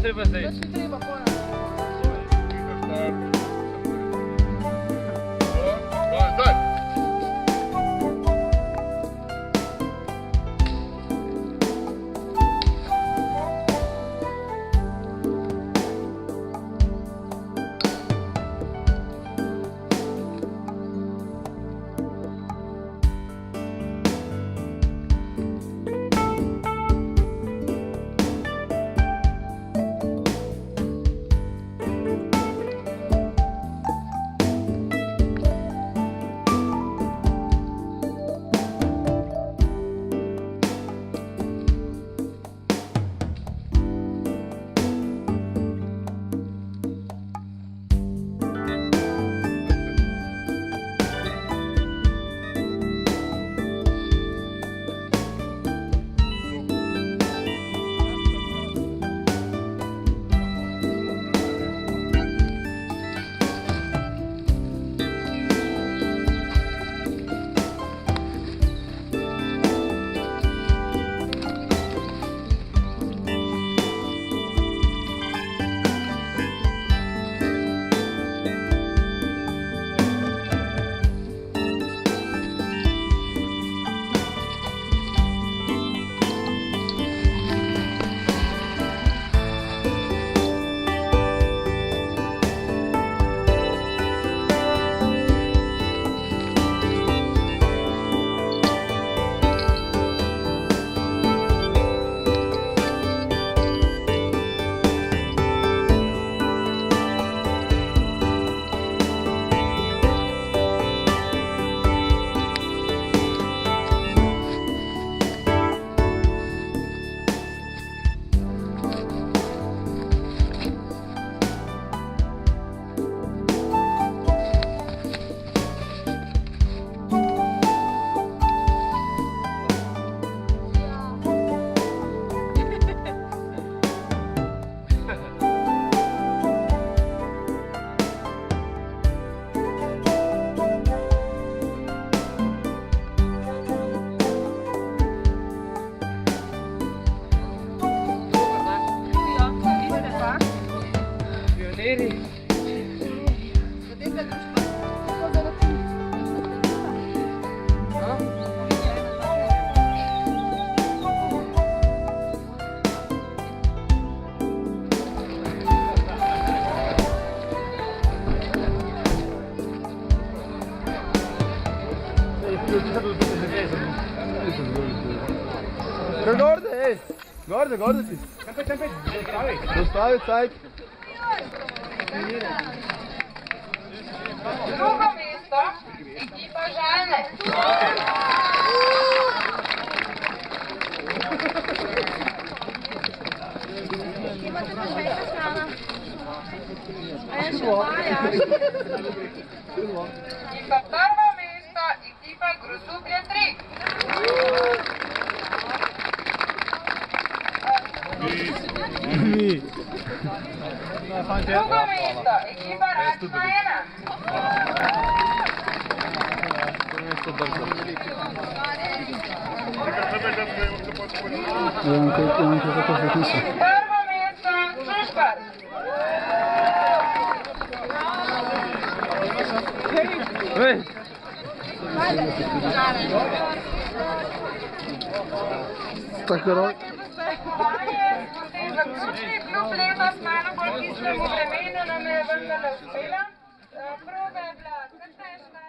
treba zdaj. Več ni treba, pojna. Zdaj! Gorde, ej! Gorde si! Dostavi, cajt! Drugo mesto, ekipa Žane. Imate pa še ena strana. A je še vaja. In pa prvo mesto, ekipa Grosuplje 3. Drugo mesto, ekipa Račma 1. Prvo mesto, Čušperk. Takrat. Tekmovanje smo se zaključili, kljub letos malo bolj hitremu vremenu nam je vendarle uspelo. Proga je bila kar težka.